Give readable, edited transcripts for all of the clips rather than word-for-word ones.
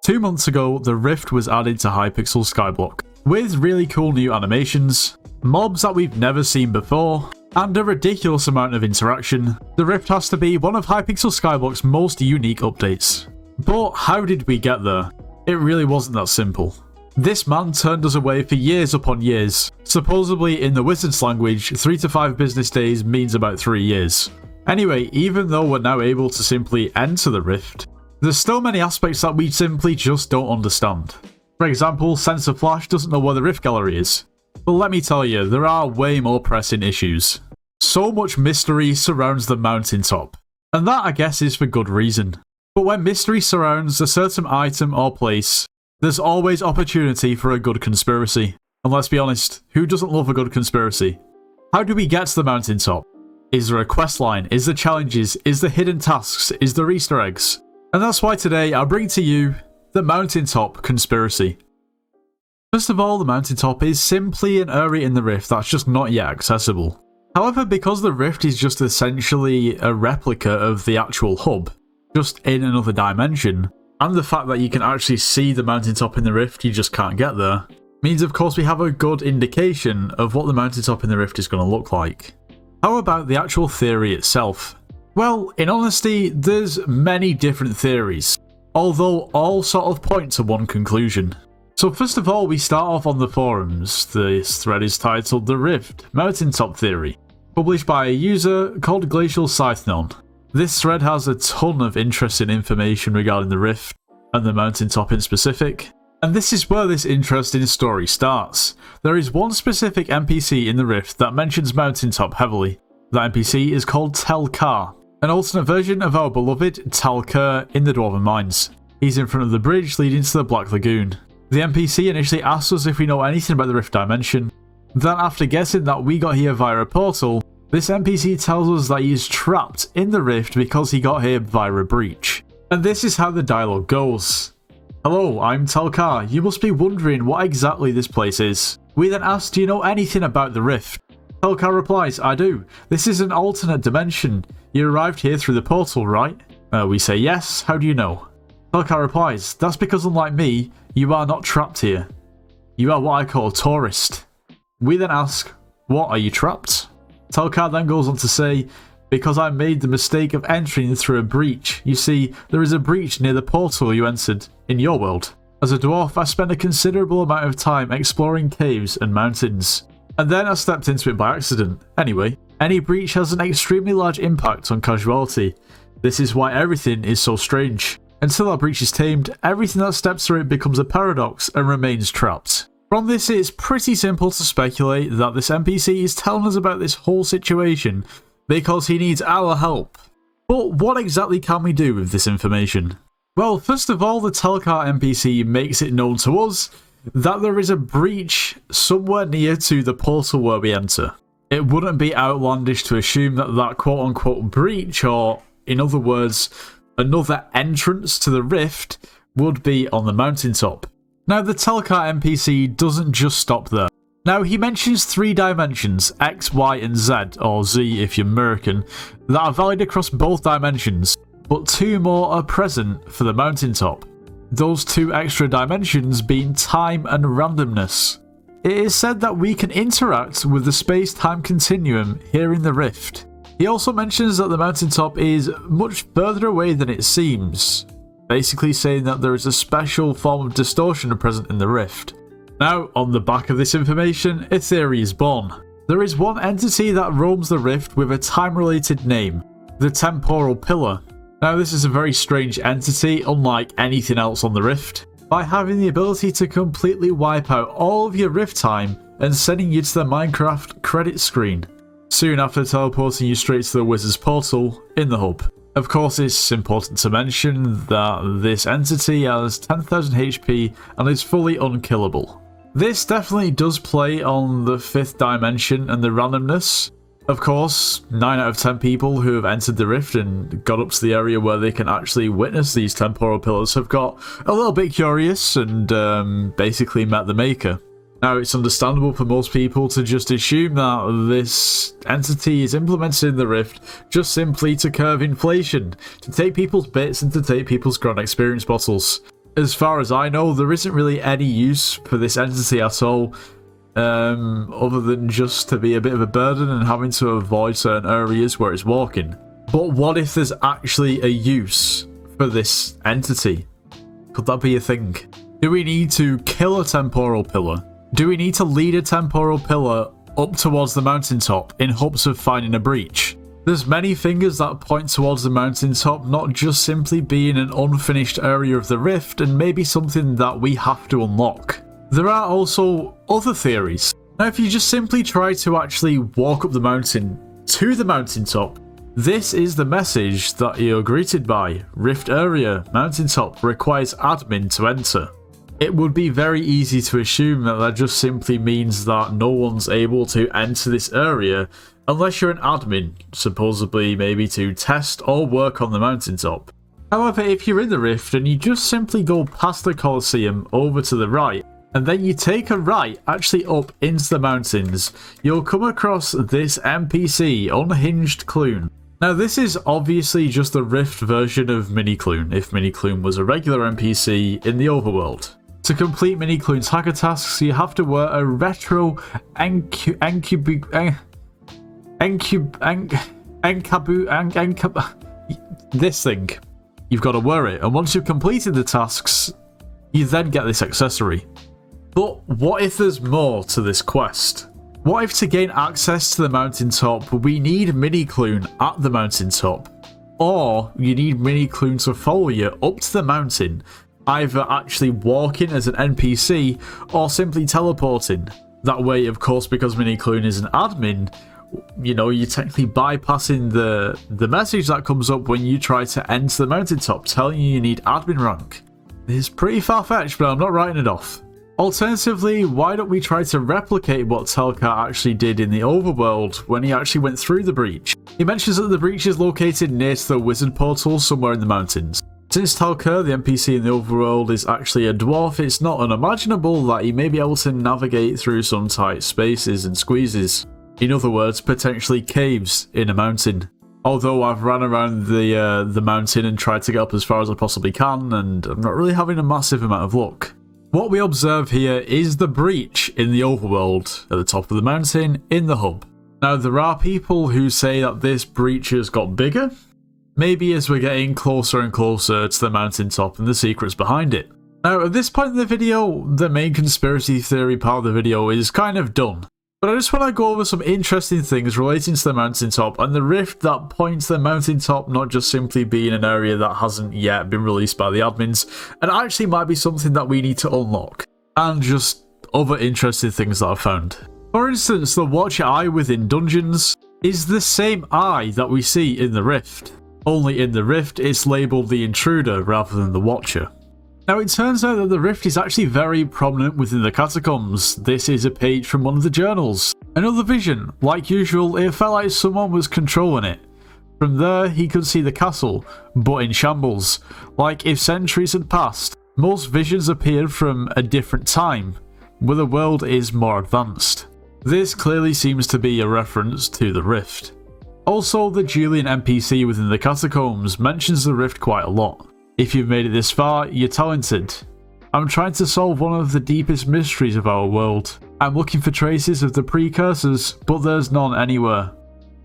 2 months ago, the Rift was added to Hypixel Skyblock, with really cool new animations, mobs that we've never seen before, and a ridiculous amount of interaction. The Rift has to be one of Hypixel Skyblock's most unique updates. But how did we get there? It really wasn't that simple. This man turned us away for years upon years. Supposedly in the Wizards language, 3 to 5 business days means about 3 years. Anyway, even though we're now able to simply enter the Rift, there's still many aspects that we simply just don't understand. For example, Sensor Flash doesn't know where the Rift Gallery is. But let me tell you, there are way more pressing issues. So much mystery surrounds the mountaintop, and that I guess is for good reason. But when mystery surrounds a certain item or place, there's always opportunity for a good conspiracy. And let's be honest, who doesn't love a good conspiracy? How do we get to the mountaintop? Is there a quest line? Is there challenges? Is there hidden tasks? Is there Easter eggs? And that's why today I bring to you the mountaintop conspiracy. First of all, the mountaintop is simply an area in the Rift that's just not yet accessible. However, because the Rift is just essentially a replica of the actual hub, just in another dimension, and the fact that you can actually see the mountaintop in the Rift, you just can't get there, means of course we have a good indication of what the mountaintop in the Rift is going to look like. How about the actual theory itself? Well, in honesty, there's many different theories, although all sort of point to one conclusion. So first of all, we start off on the forums. This thread is titled The Rift Mountaintop Theory, published by a user called Glacial Scythenon. This thread has a ton of interesting information regarding the Rift, and the mountaintop in specific, and this is where this interesting story starts. There is one specific NPC in the Rift that mentions mountaintop heavily. That NPC is called Telkar, an alternate version of our beloved Talker in the Dwarven Mines. He's in front of the bridge leading to the Black Lagoon. The NPC initially asks us if we know anything about the Rift Dimension. Then after guessing that we got here via a portal, this NPC tells us that he is trapped in the Rift because he got here via a breach. And this is how the dialogue goes. Hello, I'm Telkar. You must be wondering what exactly this place is. We then ask, do you know anything about the Rift? Telkar replies, I do. This is an alternate dimension. You arrived here through the portal, right? We say yes. How do you know? Telkar replies, that's because unlike me, you are not trapped here. You are what I call a tourist. We then ask, what, are you trapped? Telkar then goes on to say, because I made the mistake of entering through a breach. You see, there is a breach near the portal you entered, in your world. As a dwarf, I spent a considerable amount of time exploring caves and mountains, and then I stepped into it by accident. Anyway, any breach has an extremely large impact on casualty. This is why everything is so strange. Until that breach is tamed, everything that steps through it becomes a paradox and remains trapped. From this, it's pretty simple to speculate that this NPC is telling us about this whole situation because he needs our help. But what exactly can we do with this information? Well, first of all, the Telkar NPC makes it known to us that there is a breach somewhere near to the portal where we enter. It wouldn't be outlandish to assume that that quote-unquote breach, or in other words, another entrance to the Rift, would be on the mountaintop. Now, the Telkar NPC doesn't just stop there. Now, he mentions 3 dimensions, X, Y, and Z, or Z if you're American, that are valid across both dimensions, but 2 more are present for the mountaintop. Those 2 extra dimensions being time and randomness. It is said that we can interact with the space-time continuum here in the Rift. He also mentions that the mountaintop is much further away than it seems, basically saying that there is a special form of distortion present in the Rift. Now, on the back of this information, a theory is born. There is one entity that roams the Rift with a time-related name, the Temporal Pillar. Now, this is a very strange entity, unlike anything else on the Rift, by having the ability to completely wipe out all of your Rift time and sending you to the Minecraft credit screen, soon after teleporting you straight to the Wizard's portal in the hub. Of course, it's important to mention that this entity has 10,000 HP and is fully unkillable. This definitely does play on the 5th dimension and the randomness. Of course, 9 out of 10 people who have entered the Rift and got up to the area where they can actually witness these temporal pillars have got a little bit curious and basically met the maker. Now, it's understandable for most people to just assume that this entity is implemented in the Rift just simply to curb inflation, to take people's bits and to take people's grand experience bottles. as far as I know, there isn't really any use for this entity at all, other than just to be a bit of a burden and having to avoid certain areas where it's walking. But what if there's actually a use for this entity? Could that be a thing? Do we need to kill a temporal pillar? Do we need to lead a temporal pillar up towards the mountaintop in hopes of finding a breach? There's many fingers that point towards the mountaintop not just simply being an unfinished area of the rift and maybe something that we have to unlock. There are also other theories. Now, if you just simply try to actually walk up the mountain to the mountaintop, this is the message that you're greeted by. Rift area, mountaintop, requires admin to enter. It would be very easy to assume that that just simply means that no one's able to enter this area unless you're an admin, supposedly maybe to test or work on the mountaintop. However, if you're in the rift and you just simply go past the Colosseum over to the right, and then you take a right actually up into the mountains, you'll come across this NPC, Unhinged Clune. Now, this is obviously just the rift version of Mini Clune, if Mini Clune was a regular NPC in the overworld. To complete Mini Clune's hacker tasks, you have to wear a retro this thing. You've got to wear it, and once you've completed the tasks, you then get this accessory. But what if there's more to this quest? What if to gain access to the mountaintop, we need Mini Clune at the mountaintop? Or you need Mini Clune to follow you up to the mountain, either actually walking as an NPC or simply teleporting. That way, of course, because Mini Clune is an admin, you know, you're technically bypassing the message that comes up when you try to enter the mountaintop, telling you need admin rank. It's pretty far-fetched, but I'm not writing it off. Alternatively, why don't we try to replicate what Telcar actually did in the overworld when he actually went through the breach? He mentions that the breach is located near to the wizard portal somewhere in the mountains. Since Telcar, the NPC in the overworld, is actually a dwarf, it's not unimaginable that he may be able to navigate through some tight spaces and squeezes. In other words, potentially caves in a mountain. Although I've ran around the mountain and tried to get up as far as I possibly can, and I'm not really having a massive amount of luck. What we observe here is the breach in the overworld, at the top of the mountain, in the hub. Now, there are people who say that this breach has got bigger, maybe as we're getting closer and closer to the mountaintop and the secrets behind it. Now, at this point in the video, the main conspiracy theory part of the video is kind of done. But I just want to go over some interesting things relating to the mountaintop and the rift that points to the mountaintop not just simply being an area that hasn't yet been released by the admins, and actually might be something that we need to unlock, and just other interesting things that I've found. For instance, the Watcher Eye within dungeons is the same eye that we see in the rift, only in the rift it's labelled the Intruder rather than the Watcher. Now, it turns out that the rift is actually very prominent within the catacombs. This is a page from one of the journals. Another vision. Like usual, it felt like someone was controlling it. From there, he could see the castle, but in shambles. Like if centuries had passed. Most visions appeared from a different time, where the world is more advanced. This clearly seems to be a reference to the rift. Also, the Julian NPC within the catacombs mentions the rift quite a lot. If you've made it this far, you're talented. I'm trying to solve one of the deepest mysteries of our world. I'm looking for traces of the precursors, but there's none anywhere.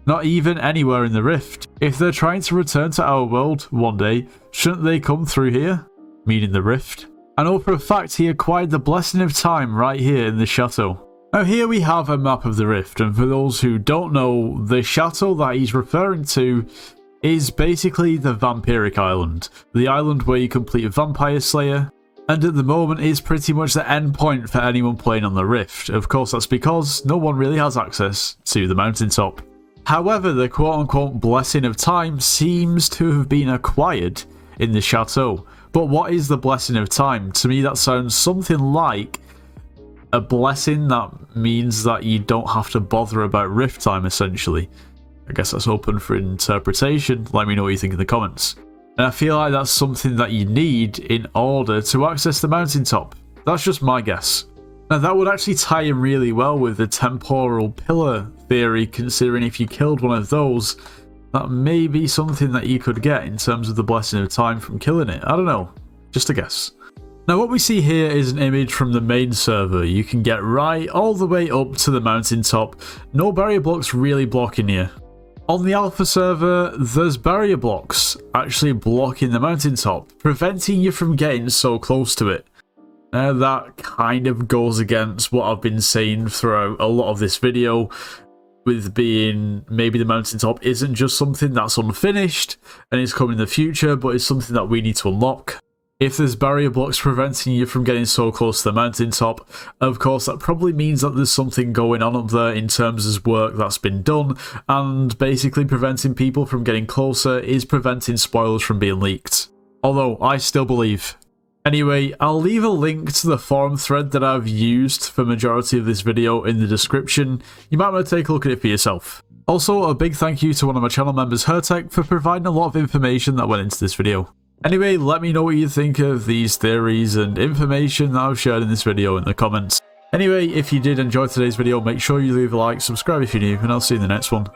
Not even anywhere in the rift. If they're trying to return to our world one day, shouldn't they come through here? Meaning the rift. I know for a fact he acquired the Blessing of Time right here in the chateau. Now here we have a map of the rift, and for those who don't know, the chateau that he's referring to is basically the Vampiric Island, the island where you complete Vampire Slayer, and at the moment is pretty much the end point for anyone playing on the Rift. Of course, that's because no one really has access to the mountaintop. However, the quote-unquote Blessing of Time seems to have been acquired in the chateau. But what is the Blessing of Time? To me, that sounds something like a blessing that means that you don't have to bother about Rift time, essentially. I guess that's open for interpretation. Let me know what you think in the comments. And I feel like that's something that you need in order to access the mountaintop. That's just my guess. Now that would actually tie in really well with the temporal pillar theory, considering if you killed one of those, that may be something that you could get in terms of the Blessing of Time from killing it. I don't know. Just a guess. Now what we see here is an image from the main server. You can get right all the way up to the mountaintop. No barrier blocks really blocking you. On the alpha server, there's barrier blocks actually blocking the mountaintop, preventing you from getting so close to it. That kind of goes against what I've been saying throughout a lot of this video, with being maybe the mountaintop isn't just something that's unfinished and is coming in the future, but it's something that we need to unlock. If there's barrier blocks preventing you from getting so close to the mountaintop, of course that probably means that there's something going on up there in terms of work that's been done, and basically preventing people from getting closer is preventing spoilers from being leaked. Although, I still believe. Anyway, I'll leave a link to the forum thread that I've used for majority of this video in the description. You might want to take a look at it for yourself. Also, a big thank you to one of my channel members, Hertech, for providing a lot of information that went into this video. Anyway, let me know what you think of these theories and information that I've shared in this video in the comments. Anyway, if you did enjoy today's video, make sure you leave a like, subscribe if you're new, and I'll see you in the next one.